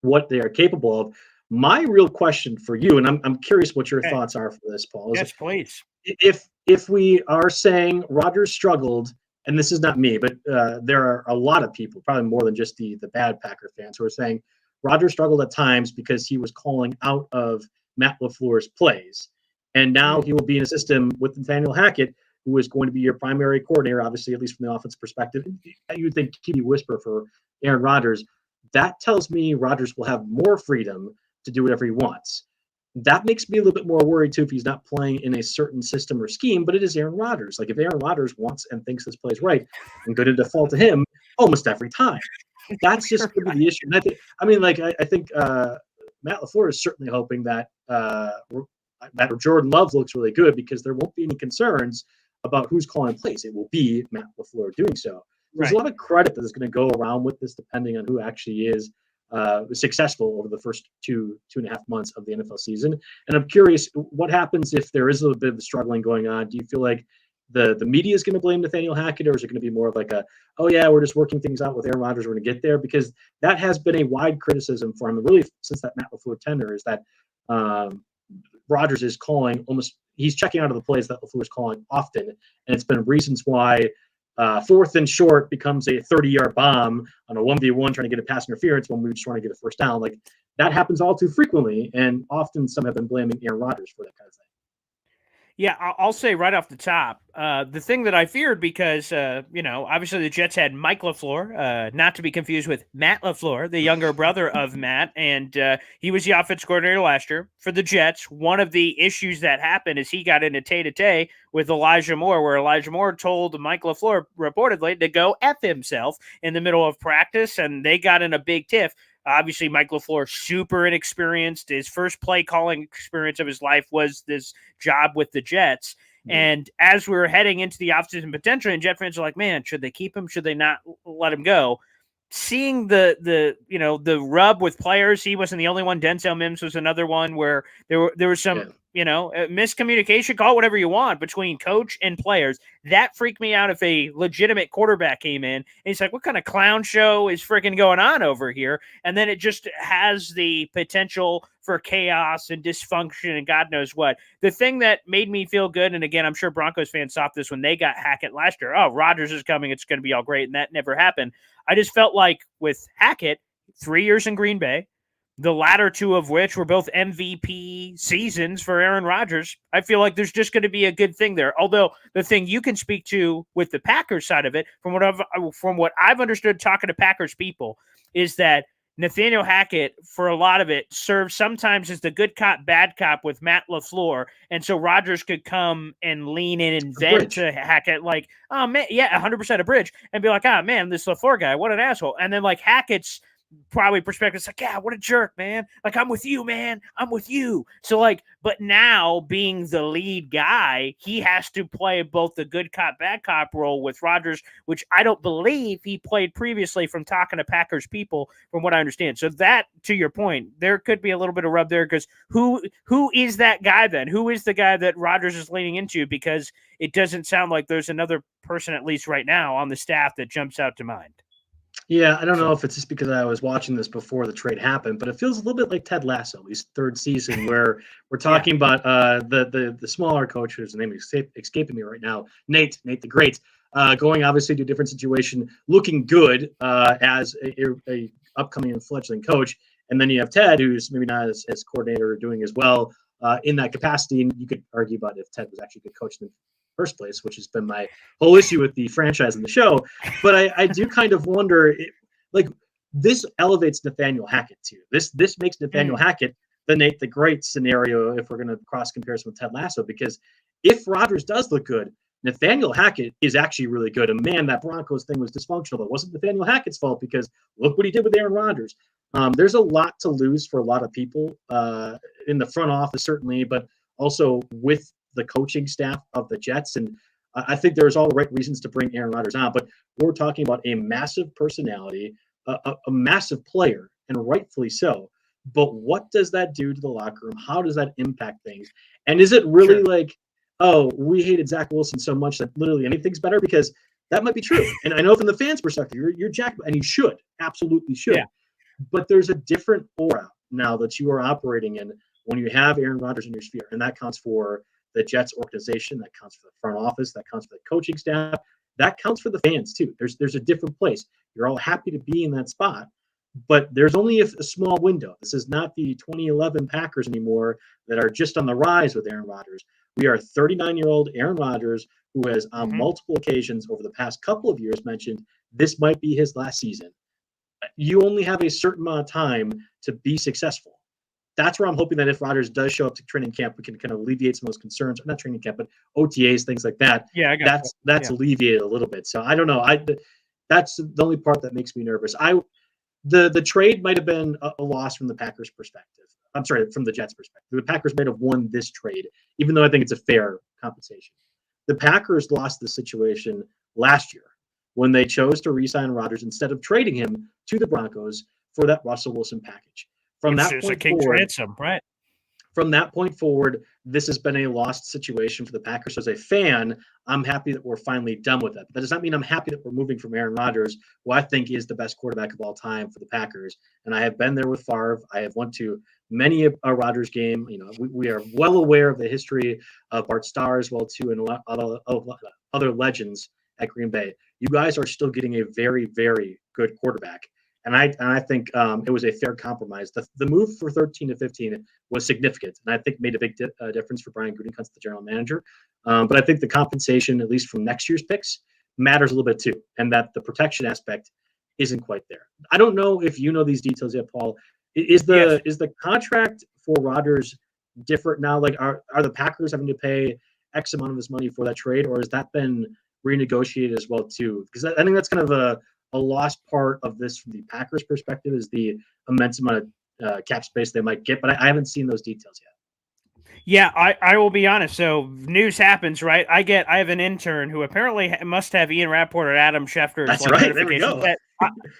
what they are capable of. My real question for you, and I'm curious what your thoughts are for this, Paul. Yes, please. If we are saying Rodgers struggled, and this is not me, but there are a lot of people, probably more than just the bad Packer fans, who are saying Rodgers struggled at times because he was calling out of Matt LaFleur's plays. And now he will be in a system with Nathaniel Hackett, who is going to be your primary coordinator, obviously, at least from the offense perspective. You would think QB whisper for Aaron Rodgers. That tells me Rodgers will have more freedom to do whatever he wants. That makes me a little bit more worried, too, if he's not playing in a certain system or scheme, but it is Aaron Rodgers. Like, if Aaron Rodgers wants and thinks this play is right, I'm going to default to him almost every time. That's just going to be the issue. And I think Matt LaFleur is certainly hoping that Jordan Love looks really good, because there won't be any concerns about who's calling plays. It will be Matt LaFleur doing so. There's a lot of credit that is going to go around with this, depending on who actually is successful over the first two and a half months of the NFL season. And I'm curious, what happens if there is a little bit of struggling going on? Do you feel like the media is going to blame Nathaniel Hackett, or is it going to be more of like we're just working things out with Aaron Rodgers, we're going to get there? Because that has been a wide criticism for him, really, since that Matt LaFleur tenure, is that Rodgers is calling he's checking out of the plays that LaFleur is calling often, and it's been reasons why fourth and short becomes a 30-yard bomb on a 1v1 trying to get a pass interference when we just want to get a first down. Like, that happens all too frequently, and often some have been blaming Aaron Rodgers for that kind of thing. Yeah, I'll say right off the top, the thing that I feared, because, obviously the Jets had Mike LaFleur, not to be confused with Matt LaFleur, the younger brother of Matt, and he was the offense coordinator last year for the Jets. One of the issues that happened is he got into tay-to-tay with Elijah Moore, where Elijah Moore told Mike LaFleur reportedly to go F himself in the middle of practice, and they got in a big tiff. Obviously, Mike LaFleur, super inexperienced. His first play calling experience of his life was this job with the Jets. Mm-hmm. And as we were heading into the offseason potentially, and Jet fans are like, man, should they keep him? Should they not let him go? Seeing the rub with players, he wasn't the only one. Denzel Mims was another one where there was some miscommunication, call it whatever you want, between coach and players. That freaked me out if a legitimate quarterback came in and he's like, what kind of clown show is freaking going on over here? And then it just has the potential for chaos and dysfunction and God knows what. The thing that made me feel good, and again, I'm sure Broncos fans thought this when they got Hackett last year, Rodgers is coming, it's going to be all great, and that never happened. I just felt like with Hackett, 3 years in Green Bay, the latter two of which were both MVP seasons for Aaron Rodgers, I feel like there's just going to be a good thing there. Although the thing you can speak to with the Packers side of it, from what I've understood talking to Packers people, is that Nathaniel Hackett, for a lot of it, serves sometimes as the good cop, bad cop with Matt LaFleur. And so Rodgers could come and lean in and vent to Hackett like, oh, man, yeah, 100% a bridge, and be like, man, this LaFleur guy, what an asshole. And then like Hackett's probably perspective, it's like, yeah, what a jerk, man. Like, I'm with you, man. I'm with you. So like, but now being the lead guy, he has to play both the good cop, bad cop role with Rodgers, which I don't believe he played previously, from talking to Packers people, from what I understand. So that, to your point, there could be a little bit of rub there, because who is that guy then? Who is the guy that Rodgers is leaning into? Because it doesn't sound like there's another person, at least right now, on the staff that jumps out to mind. Yeah, I don't know if it's just because I was watching this before the trade happened, but it feels a little bit like Ted Lasso, his third season, where we're talking about the smaller coach, whose name is escaping me right now, Nate the Great, going obviously to a different situation, looking good as a upcoming and fledgling coach, and then you have Ted, who's maybe not as coordinator, doing as well in that capacity. And you could argue about if Ted was actually a good coach in the first place, which has been my whole issue with the franchise and the show. But I do kind of wonder, this elevates Nathaniel Hackett too. This makes Nathaniel Hackett the Nate the Great scenario, if we're going to cross comparison with Ted Lasso, because if Rodgers does look good, Nathaniel Hackett is actually really good. And man, that Broncos thing was dysfunctional, but it wasn't Nathaniel Hackett's fault because look what he did with Aaron Rodgers. There's a lot to lose for a lot of people in the front office, certainly, but also with the coaching staff of the Jets. And I think there's all the right reasons to bring Aaron Rodgers on, but we're talking about a massive personality, a massive player, and rightfully so. But what does that do to the locker room? How does that impact things? And is it really like, oh, we hated Zach Wilson so much that literally anything's better? Because that might be true. And I know from the fans' perspective, you're Jack, and you should, absolutely should. Yeah. But there's a different aura now that you are operating in when you have Aaron Rodgers in your sphere. And that counts for the Jets organization, that counts for the front office, that counts for the coaching staff, that counts for the fans too. There's a different place. You're all happy to be in that spot. But there's only a small window. This is not the 2011 Packers anymore that are just on the rise with Aaron Rodgers. We are 39-year-old Aaron Rodgers, who has on multiple occasions over the past couple of years mentioned this might be his last season. You only have a certain amount of time to be successful. That's where I'm hoping that if Rodgers does show up to training camp, we can kind of alleviate some of those concerns. Or not training camp, but OTAs, things like that. Yeah, that's alleviated a little bit. So I don't know. That's the only part that makes me nervous. The trade might have been a loss from the Packers' perspective. I'm sorry, from the Jets' perspective. The Packers might have won this trade, even though I think it's a fair compensation. The Packers lost the situation last year when they chose to re-sign Rodgers instead of trading him to the Broncos for that Russell Wilson package. From that point forward, ransom, right? From that point forward, this has been a lost situation for the Packers. So as a fan, I'm happy that we're finally done with it. But that does not mean I'm happy that we're moving from Aaron Rodgers, who I think is the best quarterback of all time for the Packers. And I have been there with Favre. I have went to many a Rodgers game. You know, we are well aware of the history of Bart Starr as well too, and a lot of other legends at Green Bay. You guys are still getting a very, very good quarterback. And I think it was a fair compromise. The move for 13 to 15 was significant, and I think made a big difference for Brian Gutekunst, the general manager. But I think the compensation, at least from next year's picks, matters a little bit too, and that the protection aspect isn't quite there. I don't know if you know these details yet, Paul. Is the contract for Rodgers different now? Like, are the Packers having to pay X amount of his money for that trade, or has that been renegotiated as well too? Because I think that's kind of a lost part of this from the Packers' perspective is the immense amount of cap space they might get, but I haven't seen those details yet. Yeah, I will be honest. So news happens, right? I have an intern who apparently must have Ian Rappaport or Adam Schefter's. That's right. There we go.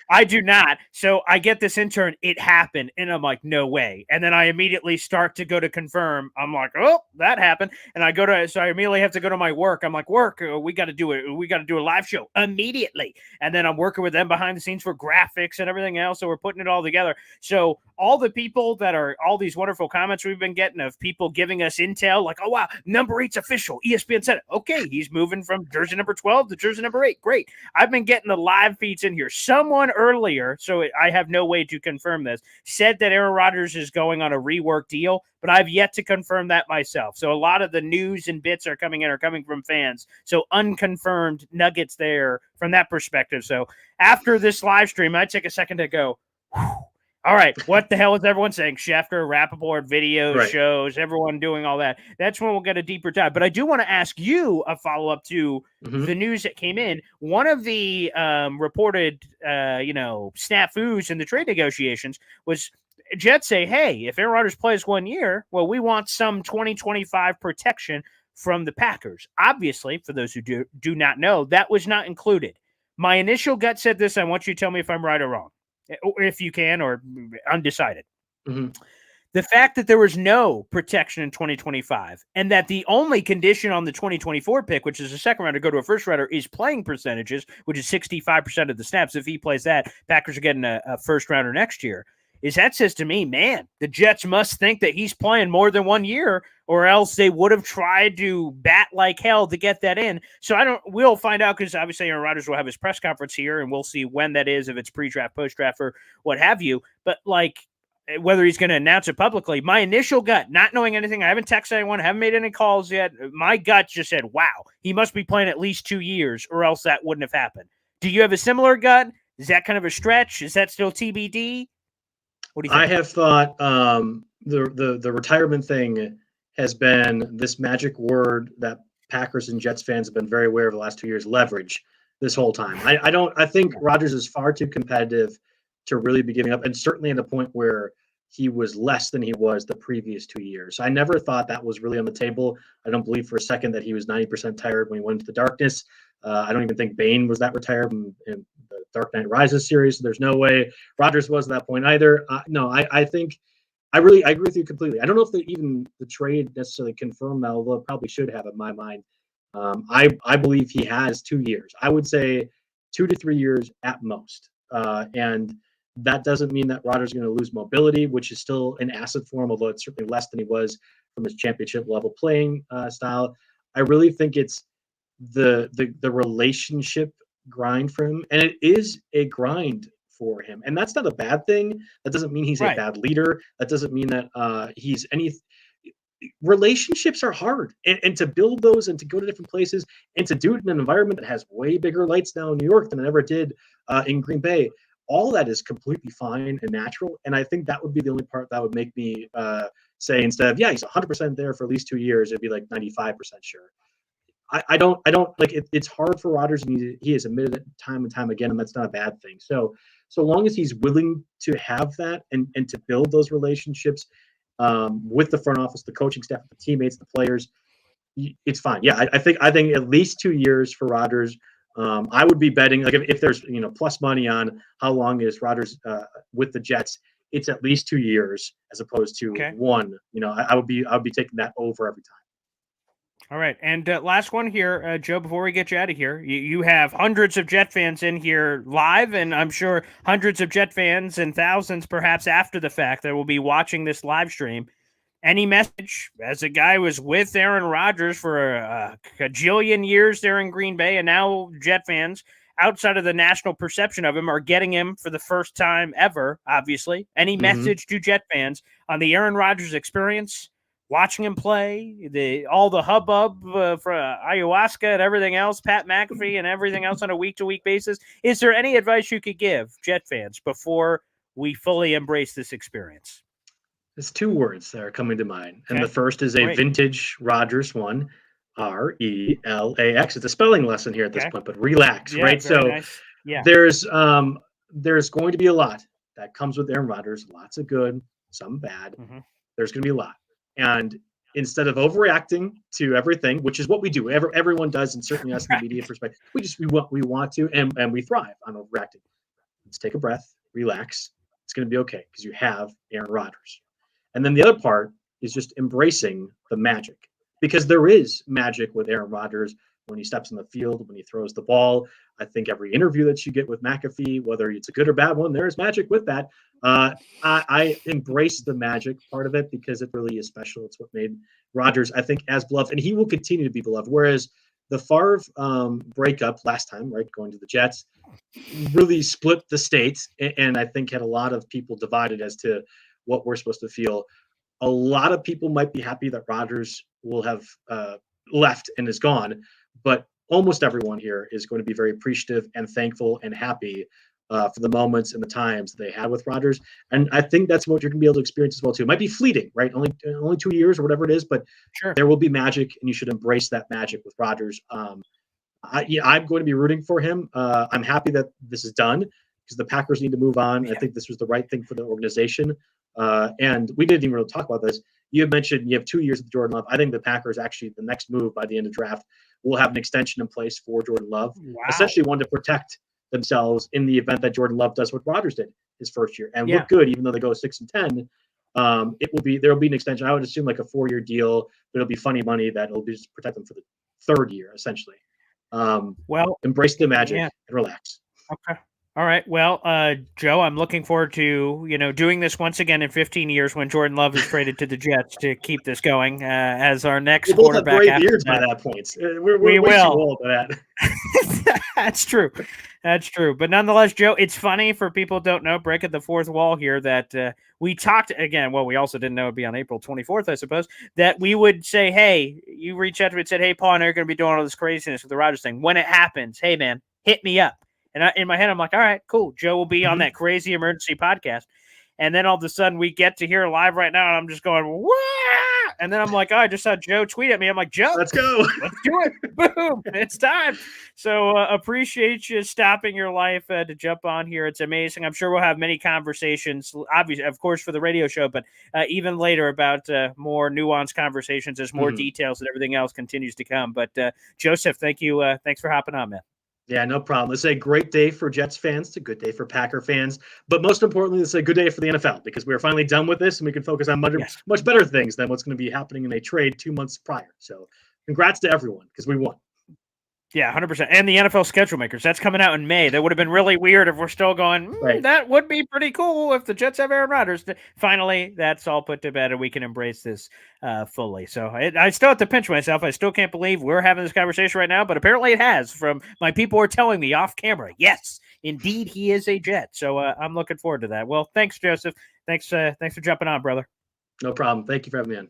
I do not. So I get this intern. It happened. And I'm like, no way. And then I immediately start to go to confirm. I'm like, oh, that happened. And I immediately have to go to my work. I'm like, work, we got to do it. We got to do a live show immediately. And then I'm working with them behind the scenes for graphics and everything else. So we're putting it all together. So all the people that are all these wonderful comments we've been getting of people giving us intel, like, oh, wow, number 8's official. ESPN said it. Okay, he's moving from jersey number 12 to jersey number 8. Great. I've been getting the live feeds in here. Someone earlier, so I have no way to confirm this, said that Aaron Rodgers is going on a rework deal, but I've yet to confirm that myself. So a lot of the news and bits are coming from fans. So unconfirmed nuggets there from that perspective. So after this live stream, I take a second to go, whew. All right, what the hell is everyone saying? Schefter, Rappaport, videos, right, shows, everyone doing all that. That's when we'll get a deeper dive. But I do want to ask you a follow-up to the news that came in. One of the reported, snafus in the trade negotiations was Jets say, hey, if Aaron Rodgers plays 1 year, well, we want some 2025 protection from the Packers. Obviously, for those who do not know, that was not included. My initial gut said this. I want you to tell me if I'm right or wrong, if you can, or undecided. The fact that there was no protection in 2025 and that the only condition on the 2024 pick, which is a second rounder, go to a first rounder, is playing percentages, which is 65% of the snaps. If he plays that, Packers are getting a first rounder next year. That says to me, man, the Jets must think that he's playing more than 1 year, or else they would have tried to bat like hell to get that in. So we'll find out, because obviously Aaron Rodgers will have his press conference here, and we'll see when that is, if it's pre-draft, post-draft, or what have you. But whether he's going to announce it publicly, my initial gut, not knowing anything, I haven't texted anyone, haven't made any calls yet. My gut just said, wow, he must be playing at least 2 years, or else that wouldn't have happened. Do you have a similar gut? Is that kind of a stretch? Is that still TBD? What do you think? I have thought the retirement thing has been this magic word that Packers and Jets fans have been very aware of the last 2 years, leverage this whole time. I think Rodgers is far too competitive to really be giving up, and certainly at a point where he was less than he was the previous 2 years. I never thought that was really on the table. I don't believe for a second that he was 90% tired when he went into the darkness. I don't even think Bane was that retired in the Dark Knight Rises series. So there's no way Rodgers was at that point either. No, I think I agree with you completely. I don't know if even the trade necessarily confirmed that, although it probably should have in my mind. I believe he has 2 years. I would say 2 to 3 years at most. And that doesn't mean that Rodgers is going to lose mobility, which is still an asset for him, although it's certainly less than he was from his championship level playing style. I really think it's the relationship grind for him, and it is a grind for him, and that's not a bad thing. That doesn't mean he's a bad leader. That doesn't mean that he's any. Relationships are hard, and to build those and to go to different places and to do it in an environment that has way bigger lights now in New York than it ever did in Green Bay. All that is completely fine and natural, and I think that would be the only part that would make me say, instead of he's 100% there for at least 2 years, it'd be like 95% sure. I don't like it. It's hard for Rodgers, and he has admitted it time and time again, and that's not a bad thing. So long as he's willing to have that and to build those relationships with the front office, the coaching staff, the teammates, the players, it's fine. Yeah, I think at least 2 years for Rodgers. I would be betting, like, if there's plus money on how long is Rodgers with the Jets, it's at least 2 years as opposed to one. I would be taking that over every time. All right, and last one here, Joe, before we get you out of here, you have hundreds of Jet fans in here live, and I'm sure hundreds of Jet fans and thousands perhaps after the fact that will be watching this live stream. Any message, as a guy who was with Aaron Rodgers for a gajillion years there in Green Bay, and now Jet fans, outside of the national perception of him, are getting him for the first time ever, obviously. Any message to Jet fans on the Aaron Rodgers experience, watching him play, all the hubbub for ayahuasca and everything else, Pat McAfee and everything else on a week-to-week basis? Is there any advice you could give Jet fans before we fully embrace this experience? There's 2 words that are coming to mind, and the first is a vintage Rodgers one, RELAX. It's a spelling lesson here at this point, but relax, right? So nice. there's going to be a lot that comes with Aaron Rodgers, lots of good, some bad. There's going to be a lot, and instead of overreacting to everything, which is what we do, everyone does, and certainly us in the media perspective, we want to, and we thrive on overreacting. Let's take a breath, relax. It's going to be okay because you have Aaron Rodgers. And then the other part is just embracing the magic, because there is magic with Aaron Rodgers when he steps on the field, when he throws the ball. I think every interview that you get with McAfee, whether it's a good or bad one, there is magic with that. I embrace the magic part of it because it really is special. It's what made Rodgers, I think, as beloved, and he will continue to be beloved. Whereas the Favre breakup last time, right, going to the Jets, really split the state, and I think had a lot of people divided as to what we're supposed to feel. A lot of people might be happy that Rodgers will have left and is gone, but almost everyone here is going to be very appreciative and thankful and happy for the moments and the times they had with Rodgers. And I think that's what you're going to be able to experience as well too. It might be fleeting, right? Only 2 years or whatever it is, but there will be magic, and you should embrace that magic with Rodgers. I'm going to be rooting for him. I'm happy that this is done because the Packers need to move on. I think this was the right thing for the organization. And we didn't even really talk about this. You had mentioned you have 2 years with Jordan Love. I think the Packers, actually, the next move by the end of draft, will have an extension in place for Jordan Love. Essentially wanted to protect themselves in the event that Jordan Love does what Rodgers did his first year and look good, even though they go 6-10. There will be an extension. I would assume like a 4-year deal, but it'll be funny money that will just protect them for the 3rd year, essentially. Embrace the magic and relax. Okay. All right. Well, Joe, I'm looking forward to, doing this once again in 15 years when Jordan Love is traded to the Jets to keep this going as our next quarterback. We'll both have gray beards by that point. We're way too old for that. That's true. That's true. But nonetheless, Joe, it's funny for people who don't know, breaking the fourth wall here, that we talked again. Well, we also didn't know it'd be on April 24th, I suppose, that we would say, hey, you reach out to me and said, hey, Paul and I are going to be doing all this craziness with the Rodgers thing. When it happens, hey, man, hit me up. And in my head, I'm like, all right, cool. Joe will be on that crazy emergency podcast. And then all of a sudden we get to hear live right now. And I'm just going, wah! And then I'm like, oh, I just saw Joe tweet at me. I'm like, Joe, Let's go. let's do it. Boom. It's time. So appreciate you stopping your life to jump on here. It's amazing. I'm sure we'll have many conversations, obviously, of course, for the radio show, but even later about more nuanced conversations as more details and everything else continues to come. But Joseph, thank you. Thanks for hopping on, man. Yeah, no problem. It's a great day for Jets fans. It's a good day for Packer fans. But most importantly, it's a good day for the NFL because we're finally done with this and we can focus on much better things than what's going to be happening in a trade 2 months prior. So congrats to everyone because we won. Yeah, 100%. And the NFL schedule makers. That's coming out in May. That would have been really weird if we're still going, that would be pretty cool if the Jets have Aaron Rodgers. Finally, that's all put to bed and we can embrace this fully. So I still have to pinch myself. I still can't believe we're having this conversation right now, but apparently it has from my people are telling me off camera. Yes, indeed, he is a Jet. So I'm looking forward to that. Well, thanks, Joseph. Thanks for jumping on, brother. No problem. Thank you for having me on.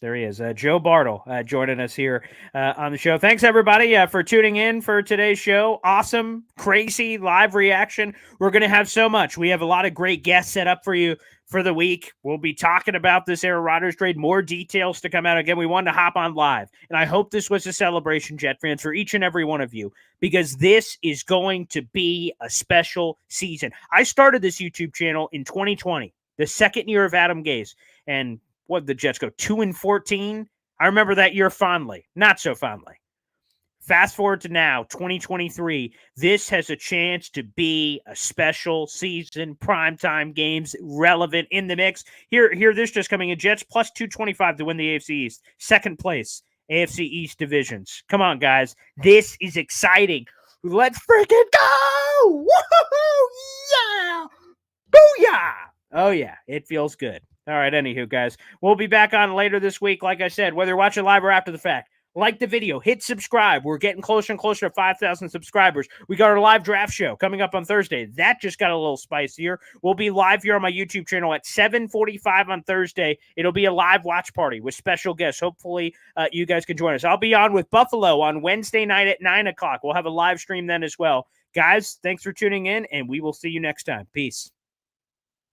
There he is, Joe Bartle, joining us here on the show. Thanks, everybody, for tuning in for today's show. Awesome, crazy live reaction. We're going to have so much. We have a lot of great guests set up for you for the week. We'll be talking about this Aaron Rodgers trade, more details to come out. Again, we wanted to hop on live, and I hope this was a celebration, Jet fans, for each and every one of you, because this is going to be a special season. I started this YouTube channel in 2020, the second year of Adam Gase, and what did the Jets go 2-14? I remember that year fondly, not so fondly. Fast forward to now, 2023. This has a chance to be a special season, primetime games, relevant in the mix. Here, this just coming in. Jets plus 225 to win the AFC East. Second place, AFC East divisions. Come on, guys. This is exciting. Let's freaking go! Woo-hoo! Yeah! Booyah! Oh, yeah. It feels good. All right, anywho, guys, we'll be back on later this week. Like I said, whether you're watching live or after the fact, like the video, hit subscribe. We're getting closer and closer to 5,000 subscribers. We got our live draft show coming up on Thursday. That just got a little spicier. We'll be live here on my YouTube channel at 7:45 on Thursday. It'll be a live watch party with special guests. Hopefully, you guys can join us. I'll be on with Buffalo on Wednesday night at 9 o'clock. We'll have a live stream then as well. Guys, thanks for tuning in, and we will see you next time. Peace.